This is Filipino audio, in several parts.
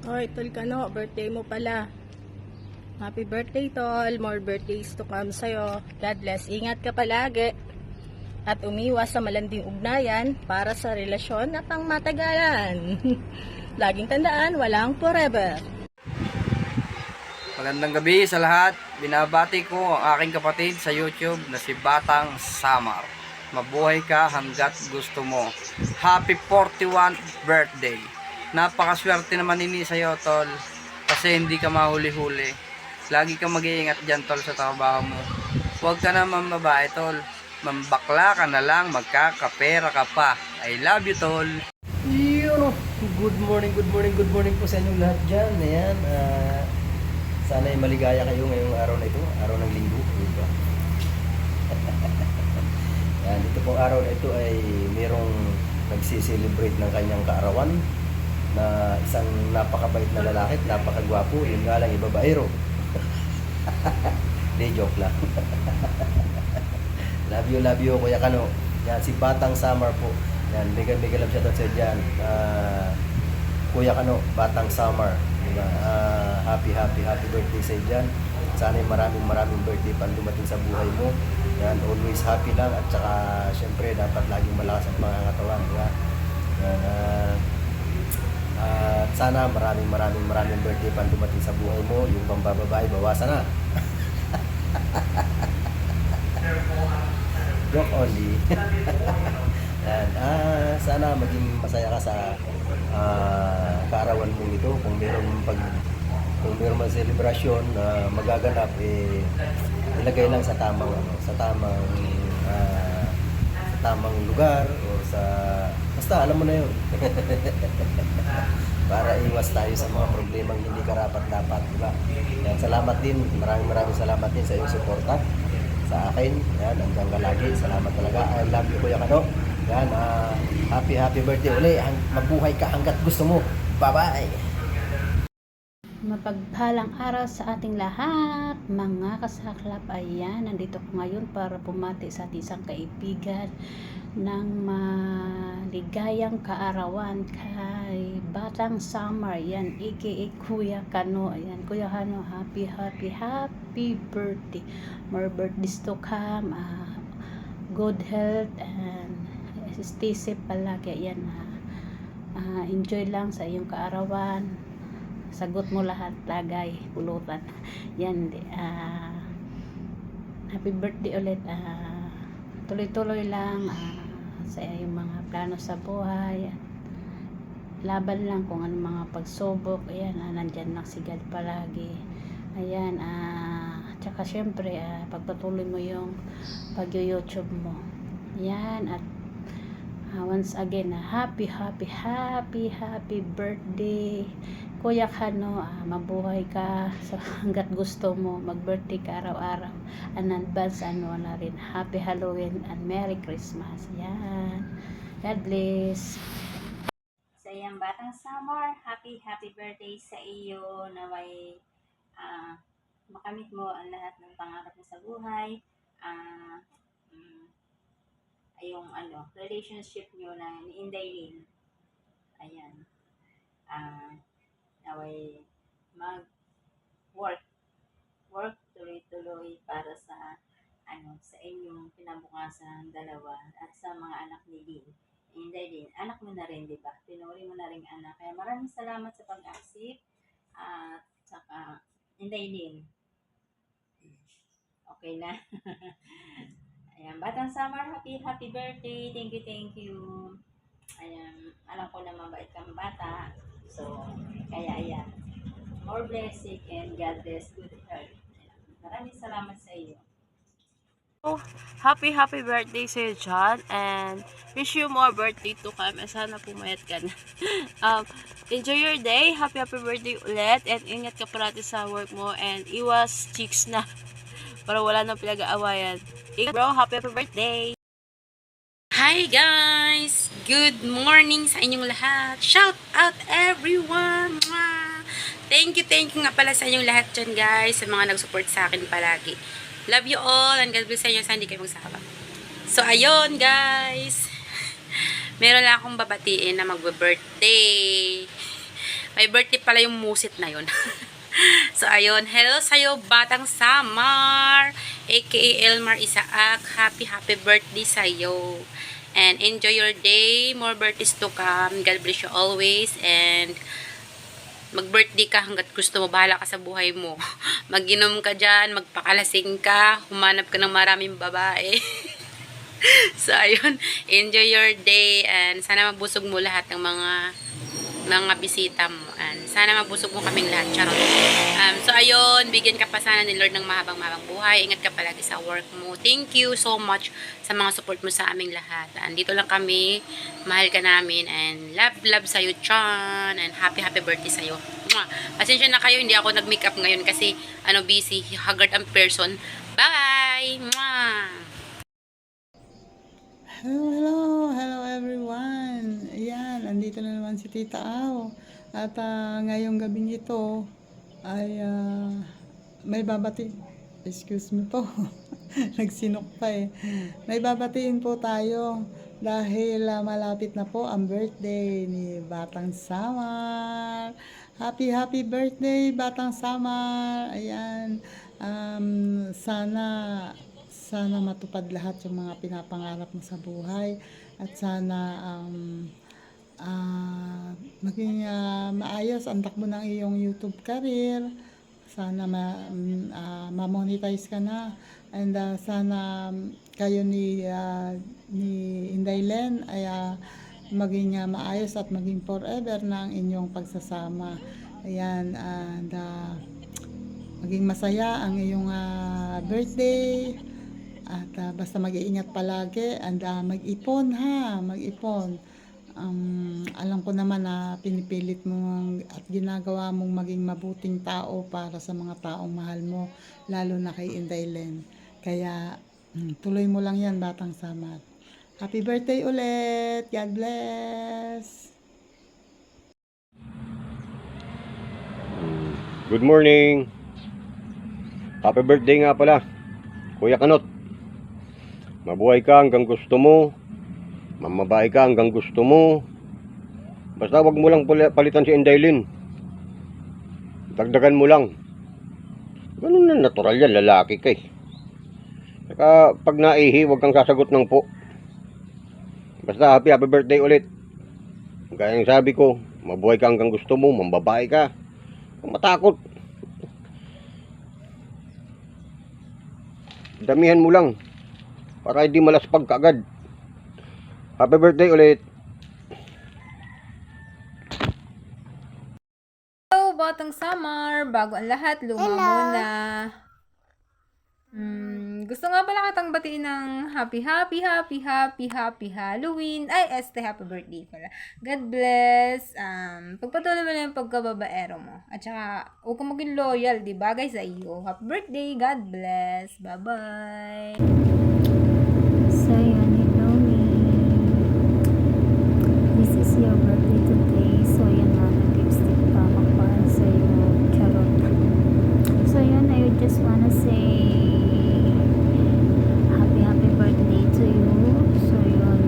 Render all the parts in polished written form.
Hoy, tol ka no, birthday mo pala. Happy birthday, tol. More birthdays to come sa'yo. God bless. Ingat ka palagi. At umiwas sa malanding ugnayan para sa relasyon na pang matagalan. Laging tandaan, walang forever. Magandang gabi sa lahat. Binabati ko ang aking kapatid sa YouTube na si Batang Samar. Mabuhay ka hanggat gusto mo. Happy 41st birthday. Napakaswerte naman ini sa'yo, tol. Kasi hindi ka mahuli-huli. Lagi kang mag-iingat dyan, tol, sa trabaho mo. Huwag ka naman babae, tol. Mambakla ka na lang, magkakapera ka pa. I love you, tol. Yun, good morning po sa inyong lahat dyan. Ayan, sana ay maligaya kayo ngayong araw na ito, araw ng linggo. Diba? Yan, dito pong araw na ito ay mayroong nagsiselebrate ng kanyang kaarawan na isang napakabait na lalaki, napakagwapo, yun nga lang ibabaero. Hindi, joke lang. Love you, Kuya Kano. Yan, si Batang Samar po. Yan, mega love shoutout sa dyan. Kuya Kano, Batang Samar. Diba? Happy birthday sa dyan. Sana maraming birthday pa dumating sa buhay mo. Yan, always happy lang. At saka, syempre, dapat laging malakas ang pangangatawan. Diba? Yan, at sana maraming birthday pa dumating sa buhay mo. Yung pambababae, bawasan na. Joke only. And, sana maging masaya ka sa kaarawan mong ito. Kung meron man selebrasyon na magaganap, ilagay lang sa tamang lugar o basta alam mo na yun. Para iwas tayo sa mga problemang hindi karapat-dapat, diba? Yan, salamat din, maraming salamat din sa iyong suporta sa akin. Yan, hanggang ka lagi. Salamat talaga. I love you, Kuya Kano. Yan, happy birthday uli. Mabuhay ka hanggat gusto mo. Bye-bye. Mapagpalang araw sa ating lahat, mga kasaklap. Ayan, nandito ko ngayon para pumati sa ating isang kaibigan ng maligayang kaarawan kay Batang Samar. Yan, aka Kuya Kano. Ayan, Kuya Kano, happy birthday. More birthdays to come. Good health and stay safe palagi. Ayan, enjoy lang sa iyong kaarawan. Sagot mo lahat, lagay, pulutan. Yan, happy birthday ulit. Tuloy-tuloy lang sa iyong mga plano sa buhay. Laban lang kung ano mga pagsubok. Ayan, nandyan lang si God palagi. Ayan, tsaka syempre, pagpatuloy mo yung pag-YouTube mo. Ayan, at once again, happy birthday, Kuya Kano. Mabuhay ka hanggat gusto mo. Mag-birthday ka araw-araw. And advance, na rin. Happy Halloween and Merry Christmas. Yan. God bless. Sa iyang Batang Samar, happy birthday sa iyo. Naway makamit mo ang lahat ng pangarap mo sa buhay. Yung relationship nyo na ni Inday Lin. Ayan. Naway work tuloy-tuloy para sa sa inyong kinabukasan dalawa at sa mga anak ni Lin. Inday Lin, anak mo na rin, di ba? Pinuri mo na rin anak. Kaya maraming salamat sa pag-accept at saka Inday Lin. Okay na. Ayan, Batang Samar, happy birthday. Thank you. Ayan, alam ko na mabait kang bata. So, kaya ayan. More blessing and God bless, good health. Maraming salamat sa iyo. Happy birthday sa'yo, John. And wish you more birthday to come. Sana pumayat ka na. Enjoy your day. Happy birthday ulit. And ingat ka parati sa work mo. And iwas chicks na. Para wala nang pinag-aawayan. Bro, happy birthday. Hi guys! Good morning sa inyong lahat. Shout out everyone! Mwah! Thank you nga pala sa inyong lahat dyan guys, sa mga nag-support sa akin palagi. Love you all and God bless sa inyo sa hindi kayo magsawa. So ayun guys, meron lang akong babatiin na mag-birthday. May birthday pala yung musit na yun. So, ayun. Hello sa'yo, Batang Samar, aka Elmar Isaac. Happy birthday sa'yo. And enjoy your day. More birthdays to come. God bless you always. And mag-birthday ka hanggat gusto mo. Bahala ka sa buhay mo. Mag-inom ka dyan, magpakalasing ka, humanap ka ng maraming babae. So, ayun. Enjoy your day. And sana mabusog mo lahat ng mga bisita mo. And sana mabusog mo kaming lahat. Charot. So, ayun. Bigyan ka pa sana ni Lord ng mahabang buhay. Ingat ka palagi sa work mo. Thank you so much sa mga support mo sa aming lahat. Andito lang kami. Mahal ka namin. And love sa'yo, Chan. And happy birthday sa'yo. Mwah. Pasensya na kayo. Hindi ako nag-makeup ngayon kasi busy. Haggard ang person. Bye! Mwah! Hello everyone. Ayan, andito na naman si Tita Au. At ngayong gabing ito ay may babati. Excuse me po. Nagsinok pa eh. May babatiin po tayo dahil malapit na po ang birthday ni Batang Samar. Happy birthday, Batang Samar. Ayan. Sana matupad lahat yung mga pinapangarap mo sa buhay at sana maging maayos ang takbo ng iyong YouTube career. Sana ma-monetize ka na and sana kayo ni Inday Len ay maging maayos at maging forever na ang inyong pagsasama. Ayan, and maging masaya ang iyong birthday. At basta mag-iingat palagi and mag-ipon mag-ipon. Alam ko naman na pinipilit mo at ginagawa mong maging mabuting tao para sa mga taong mahal mo, lalo na kay Inday Len. Kaya tuloy mo lang yan, Batang Samar. Happy birthday ulit! God bless! Good morning! Happy birthday nga pala, Kuya Kanot. Mabuhay ka hanggang gusto mo. Mamabae ka hanggang gusto mo. Basta wag mo lang palitan si Inday Len. Dagdagan mo lang. Ganun na natural yan, lalaki ka eh. Saka pag naihi, wag kang sasagot ng po. Basta happy birthday ulit. Gaya ng sabi ko, mabuhay ka hanggang gusto mo. Mambabae ka. Huwag matakot. Damihan mo lang para hindi malaspag kaagad. Happy birthday ulit. Hello, Batang Samar. Bago ang lahat, luma muna. Gusto nga pala kitang batiin ng happy Halloween. Ay, happy birthday pala. God bless. Pagpatuloy mo na yung pagkababaero mo. At saka, huwag kang maging loyal, di bagay sa iyo. Happy birthday. God bless. Bye-bye. So yun, hello me. This is your birthday today. So yan na, nag-lipstick pa ako para sa'yo. Charot. So yun, I just wanna say happy birthday to you. So yun,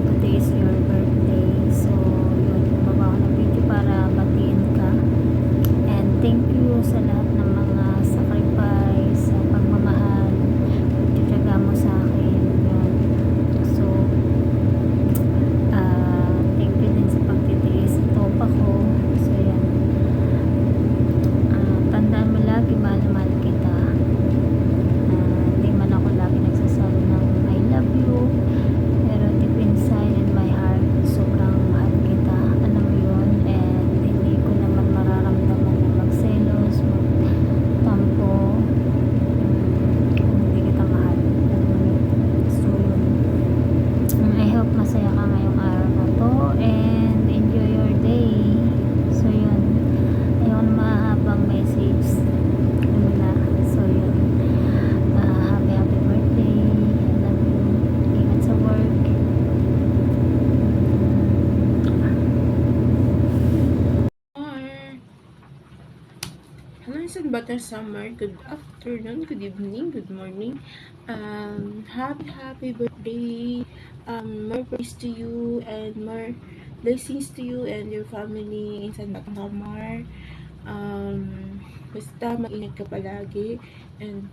today is your birthday. So yun, bumaba ako ng video para batiin ka. And thank you sa lahat ng mga sacrifice, sa pagmamahal, pagtitiyaga mo sa akin. Yun. So, thank you din sa pagtitiis. Top ako. So yan. Tandaan mo lagi, mahal kita. Hindi man ako lagi nagsasabi ng I love you, pero deep inside in my heart, sobrang mahal kita. Alam mo yun, and hindi ko naman mararamdaman na magselos, magtampo, kung hindi kita mahal. Alam mo yun. So yun. I hope masaya ka ngayong araw na to and enjoy your day. So yun. Ayaw na mahabang message. Ano na. So yun. Happy birthday. I love you. Ingat sa work. Hello, San Batang Samar. Good afternoon, good evening, good morning. Happy birthday. More praise to you and more Blessings to you and your family in San Batangamar. Basta mag-ingat ka palagi and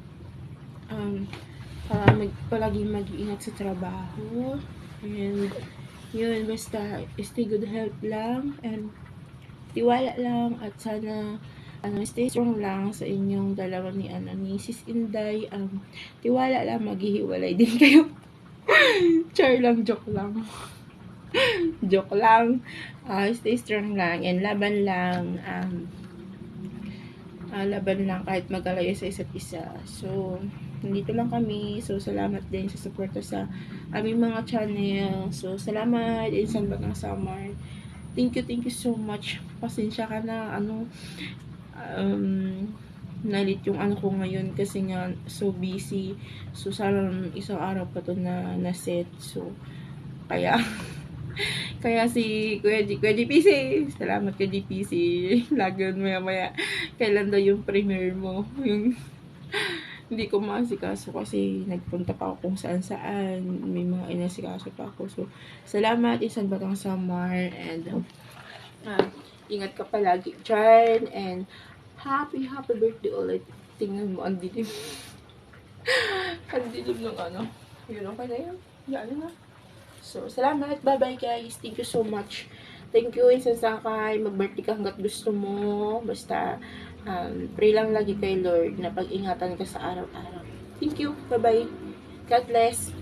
palagi mag-ingat sa trabaho. And yun, basta stay good health lang and tiwala lang at sana stay strong lang sa inyong dalawa ni Sis Inday. Tiwala lang, maghihiwalay din kayo. Char lang, joke lang. Joke lang. Stay strong lang and laban lang. Laban lang kahit magkalayo sa isa't isa. So, nandito lang kami. So, salamat din sa suporta sa aming mga channel. So, salamat Insan Bagang Samar. Thank you so much. Pasensya ka na, nalit yung ko ngayon kasi nga so busy. So, sana isang araw pa to na set. So, kaya si Kuya DPC, salamat Kuya DPC. Lagon maya kailan daw yung premiere mo? Yung hindi ko maasikaso kasi nagpunta pa ako kung saan may mga inasikaso pa ako. So, salamat Insan Batang Samar and ingat ka palagi dyan and happy birthday ulit. Tingnan mo, ang dilim. Ang dilim ng yun okay na yun. Yan na. So, salamat. Bye-bye guys. Thank you so much. Thank you, Insan Sakay. Mag-birthday ka hanggat gusto mo. Basta, pray lang lagi kay Lord na pag-ingatan ka sa araw-araw. Thank you. Bye-bye. God bless.